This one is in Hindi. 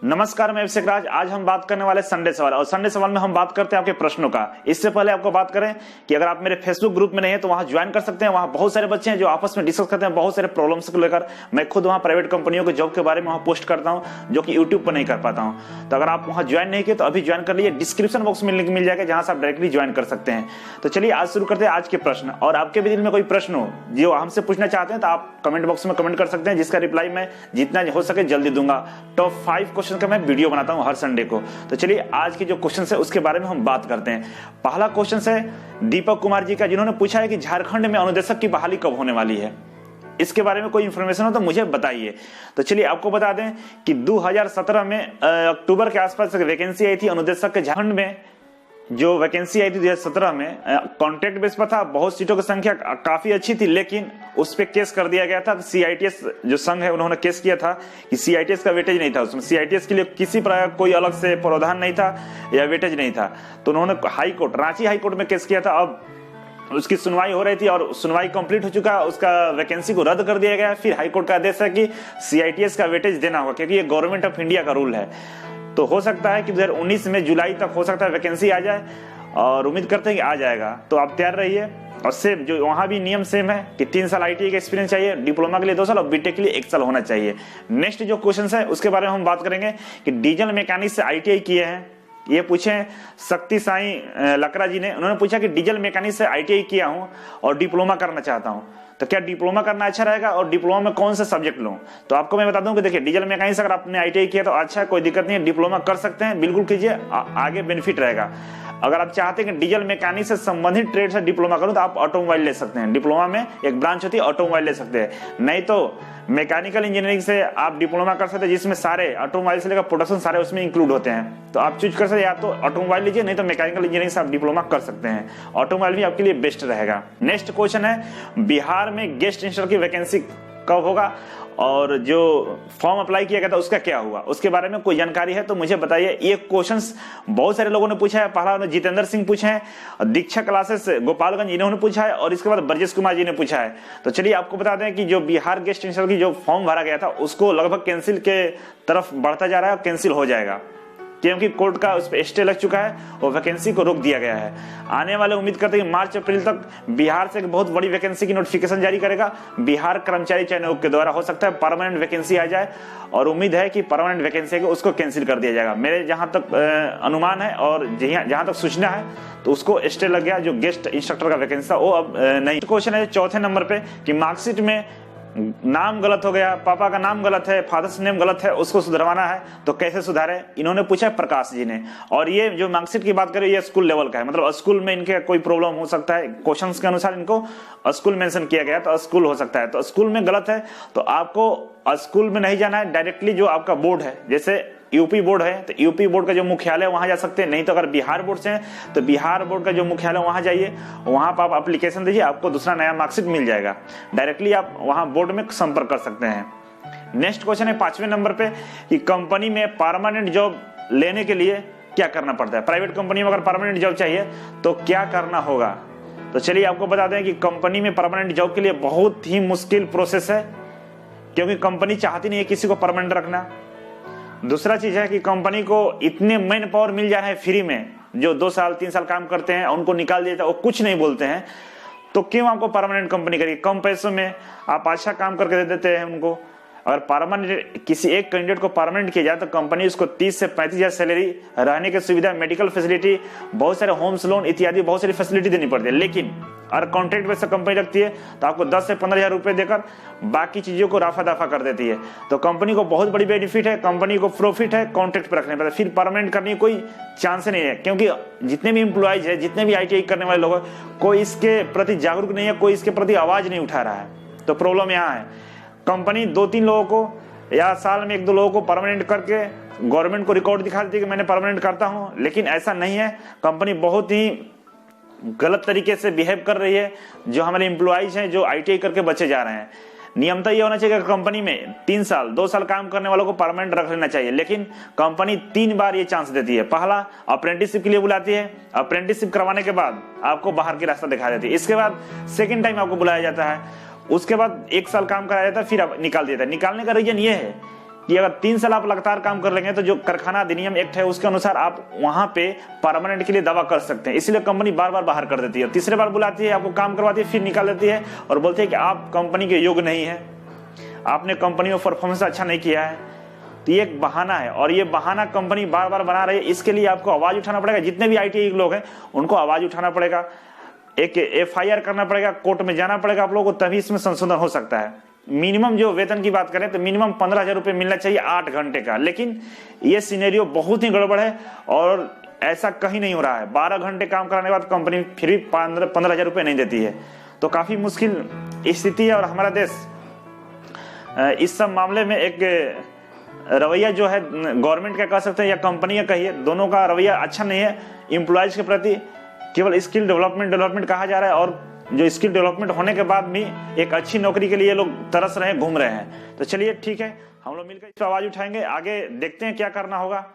नमस्कार, मैं अभिषेक राज। आज हम बात करने वाले संडे सवाल, और संडे सवाल में हम बात करते हैं आपके प्रश्नों का। इससे पहले आपको बात करें कि अगर आप मेरे फेसबुक ग्रुप में नहीं है तो वहां ज्वाइन कर सकते हैं। वहां बहुत सारे बच्चे हैं जो आपस में डिस्कस करते हैं बहुत सारे प्रॉब्लम्स को लेकर। मैं खुद वहां प्राइवेट कंपनियों के जॉब के बारे में वहां पोस्ट करता हूं जो कि यूट्यूब पर नहीं कर पाता हूं। तो अगर आप वहां ज्वाइन नहीं किए तो अभी ज्वाइन कर लीजिए, डिस्क्रिप्शन बॉक्स में लिंक मिल जाएगा जहां से आप डायरेक्टली ज्वाइन कर सकते हैं। तो चलिए आज शुरू करते हैं आज के प्रश्न। और आपके भी दिल में कोई प्रश्न हो जो हमसे पूछना चाहते हैं तो आप कमेंट बॉक्स में कमेंट कर सकते हैं, जिसका रिप्लाई मैं जितना हो सके जल्दी दूंगा। टॉप 5 क्वेश्चन का मैं वीडियो बनाता हूं हर संडे को। तो चलिए आज के जो क्वेश्चन है उसके बारे में हम बात करते हैं। पहला क्वेश्चन है दीपक कुमार जी का, जिन्होंने पूछा है कि झारखंड में अनुदेशक की बहाली कब होने वाली है। इसके बारे में कोई इंफॉर्मेशन हो तो मुझे बताइए। तो चलिए आपको बता दें कि 2017 में अक्टूबर के आसपास वैकेंसी आई थी अनुदेशक के। झारखंड में जो वैकेंसी आई थी 2017 में कॉन्ट्रैक्ट बेस पर था। बहुत सीटों की संख्या काफी अच्छी थी, लेकिन उस पर केस कर दिया गया था। सीआईटीएस जो संघ है उन्होंने केस किया था कि सीआईटीएस का वेटेज नहीं था उसमें। सीआईटीएस के लिए किसी प्रकार कोई अलग से प्रावधान नहीं था या वेटेज नहीं था। तो उन्होंने high court, Ranchi high court में केस किया था। अब उसकी सुनवाई हो रही थी और सुनवाई कंप्लीट हो चुका, उसका वैकेंसी को रद्द कर दिया गया। फिर हाई कोर्ट का आदेश है कि सीआईटीएस का वेटेज देना होगा, क्योंकि ये गवर्नमेंट ऑफ इंडिया का रूल है। तो हो सकता है कि 2019 में जुलाई तक हो सकता है वैकेंसी आ जाए, और उम्मीद करते हैं कि आ जाएगा। तो आप तैयार रहिए। और सेम जो वहां भी नियम सेम है कि 3 साल आईटीआई का एक्सपीरियंस चाहिए, डिप्लोमा के लिए 2 साल और बीटेक के लिए 1 साल होना चाहिए। नेक्स्ट जो क्वेश्चन है उसके बारे में हम बात करेंगे कि डीजल मैकेनिक से आईटीआई किए हैं। ये पूछे शक्ति साई लकड़ा जी ने। उन्होंने पूछा कि डीजल मैकेनिक से आईटीआई किया हूं और डिप्लोमा करना चाहता हूं, तो क्या डिप्लोमा करना अच्छा रहेगा और डिप्लोमा में कौन सा सब्जेक्ट लूं। तो आपको मैं बता दूं कि देखिए, डीजल मैकेनिक अगर आपने आईटीआई किया तो अच्छा, कोई दिक्कत नहीं है, डिप्लोमा कर सकते हैं, बिल्कुल कीजिए, आगे बेनिफिट रहेगा। अगर आप चाहते हैं कि डीजल मैकेनिक से संबंधित ट्रेड से डिप्लोमा करूं तो आप ऑटोमोबाइल ले सकते हैं। डिप्लोमा में एक ब्रांच होती है ऑटोमोबाइल, ले सकते हैं। नहीं तो मैकेनिकल इंजीनियरिंग से आप डिप्लोमा कर सकते हैं, जिसमें सारे ऑटोमोबाइल से लेकर प्रोडक्शन सारे उसमें इंक्लूड होते हैं। तो आप चूज कर सकते हैं, या तो ऑटोमोबाइल लीजिए, नहीं तो मैकेनिकल इंजीनियरिंग से आप डिप्लोमा कर सकते हैं। ऑटोमोबाइल भी आपके लिए बेस्ट रहेगा। नेक्स्ट क्वेश्चन है बिहार में गेस्ट इंस्ट्रक्टर की वैकेंसी कब होगा और जो फॉर्म अप्लाई किया गया था उसका क्या हुआ, उसके बारे में कोई जानकारी है तो मुझे बताइए। ये क्वेश्चंस बहुत सारे लोगों ने पूछा है। पहला जितेंद्र सिंह पूछे हैं, दीक्षा क्लासेस गोपालगंज इन्होंने पूछा है, और इसके बाद ब्रजेश कुमार जी ने पूछा है। तो चलिए आपको बता दें कि जो बिहार गेस्ट इंस्ट्रक्टर की जो फॉर्म भरा गया था उसको लगभग कैंसिल के तरफ बढ़ता जा रहा है और कैंसिल हो जाएगा, क्योंकि कोर्ट का उस पर स्टे लग चुका है और वैकेंसी को रोक दिया गया है। आने वाले उम्मीद करते हैं कि मार्च अप्रैल तक बिहार से एक बहुत बड़ी वैकेंसी की नोटिफिकेशन जारी करेगा बिहार कर्मचारी चयन आयोग के द्वारा। हो सकता है परमानेंट वैकेंसी आ जाए, और उम्मीद है कि परमानेंट वैकेंसी है उसको कैंसिल कर दिया जाएगा। मेरे जहां तक अनुमान है और जहां तक सूचना है तो उसको स्टे लग गया, जो गेस्ट इंस्ट्रक्टर का वैकेंसी था वो अब नहीं। क्वेश्चन है चौथे नंबर पे कि मार्कशीट में नाम गलत हो गया, पापा का नाम गलत है, फादर्स नेम गलत है, उसको सुधरवाना है तो कैसे सुधारे, इन्होंने पूछा है प्रकाश जी ने। और ये जो मार्कशीट की बात करें ये स्कूल लेवल का है, मतलब स्कूल में इनके कोई प्रॉब्लम हो सकता है। क्वेश्चंस के अनुसार इनको स्कूल मेंशन किया गया तो स्कूल हो सकता है। तो स्कूल में गलत है तो आपको स्कूल में नहीं जाना है, डायरेक्टली जो आपका बोर्ड है, जैसे यूपी बोर्ड है तो यूपी बोर्ड का जो मुख्यालय वहां जा सकते हैं। नहीं तो अगर बिहार बोर्ड से हैं तो बिहार बोर्ड का जो मुख्यालय वहां जाइए, वहां पर आप एप्लीकेशन दीजिए, आपको दूसरा नया मार्कशीट मिल जाएगा। डायरेक्टली आप वहां बोर्ड में संपर्क कर सकते हैं। नेक्स्ट क्वेश्चन है 5वें नंबर पे कि कंपनी में परमानेंट जॉब लेने के लिए क्या करना पड़ता है। प्राइवेट कंपनी में अगर परमानेंट जॉब चाहिए तो क्या करना होगा। तो चलिए आपको बता दें कि कंपनी में परमानेंट जॉब के लिए बहुत ही मुश्किल प्रोसेस है, क्योंकि कंपनी चाहती नहीं है किसी को परमानेंट रखना। दूसरा चीज है कि कंपनी को इतने मैन पावर मिल जा रहे हैं फ्री में, जो 2 साल 3 साल काम करते हैं उनको निकाल दिया, वो कुछ नहीं बोलते हैं। तो क्यों आपको परमानेंट कंपनी करेगी। कम पैसों में आप अच्छा काम करके दे देते हैं उनको। अगर परमानेंट किसी एक कैंडिडेट को परमानेंट किया जाए तो कंपनी उसको 30 से 35 हजार सैलरी, रहने की सुविधा, मेडिकल फैसिलिटी, बहुत सारे होम्स लोन इत्यादि बहुत सारी फैसिलिटी देनी पड़ती है। लेकिन अगर कॉन्ट्रैक्ट बेस कंपनी रखती है तो आपको 10 से 15 हजार रुपए देकर बाकी चीजों को राफा दफा कर देती है। तो कंपनी को बहुत बड़ी बेनिफिट है, कंपनी को प्रॉफिट है कॉन्ट्रैक्ट पे रखने पर। फिर परमानेंट करने की कोई चांस नहीं है, क्योंकि जितने भी एम्प्लॉयज है, जितने भी आईटीआई करने वाले लोग हैं, कोई इसके प्रति जागरूक नहीं है, कोई इसके प्रति आवाज नहीं उठा रहा है। तो प्रॉब्लम यहाँ है, कंपनी 2-3 लोगों को या साल में 1-2 लोगों को परमानेंट करके गवर्नमेंट को रिकॉर्ड दिखा देती है कि मैंने परमानेंट करता हूं, लेकिन ऐसा नहीं है। कंपनी बहुत ही गलत तरीके से बिहेव कर रही है। जो हमारे एम्प्लॉइज हैं जो आईटीआई करके बचे जा रहे हैं, नियमता ये होना चाहिए कि कंपनी में 3 साल 2 साल काम करने वालों को परमानेंट रख लेना चाहिए, लेकिन कंपनी 3 बार ये चांस देती है। पहला अप्रेंटिसशिप के लिए बुलाती है, अप्रेंटिसशिप करवाने के बाद आपको बाहर की रास्ता दिखा देती है। इसके बाद सेकंड टाइम आपको बुलाया जाता है, उसके बाद 1 साल काम कराया जाता है, फिर निकाल देता है। निकालने का रीजन ये है कि अगर 3 साल आप लगातार काम कर लेंगे तो जो कारखाना अधिनियम एक्ट है उसके अनुसार आप वहां पे परमानेंट के लिए दावा कर सकते हैं। इसलिए कंपनी बार बार बाहर कर देती है, तीसरे बार बुलाती है, आपको काम करवाती है, फिर निकाल देती है और बोलती है कि आप कंपनी के योग्य नहीं है, आपने कंपनी में परफॉर्मेंस अच्छा नहीं किया है। तो ये एक बहाना है और ये बहाना कंपनी बार बार बना रही है। इसके लिए आपको आवाज उठाना पड़ेगा, जितने भी ITI लोग हैं उनको आवाज उठाना पड़ेगा, एक FIR करना पड़ेगा, कोर्ट में जाना पड़ेगा आप लोगों को, तभी इसमें संशोधन हो सकता है। मिनिमम जो वेतन की बात करें तो मिनिमम 15,000 रुपये मिलना चाहिए 8 घंटे का, लेकिन ये सिनेरियो बहुत ही गड़बड़ है और ऐसा कहीं नहीं हो रहा है। 12 घंटे काम कराने के बाद कंपनी फिर भी 15,000 रुपये नहीं देती है, तो काफी मुश्किल स्थिति है। और हमारा देश इस सब मामले में एक रवैया जो है गवर्नमेंट का कह सकते हैं या कंपनी का कहिए, दोनों का रवैया अच्छा नहीं है। एम्प्लॉयज के प्रति केवल स्किल डेवलपमेंट कहा जा रहा है और जो स्किल डेवलपमेंट होने के बाद भी एक अच्छी नौकरी के लिए लोग तरस रहे हैं, घूम रहे हैं। तो चलिए ठीक है, हम लोग मिलकर इस पर आवाज उठाएंगे, आगे देखते हैं क्या करना होगा।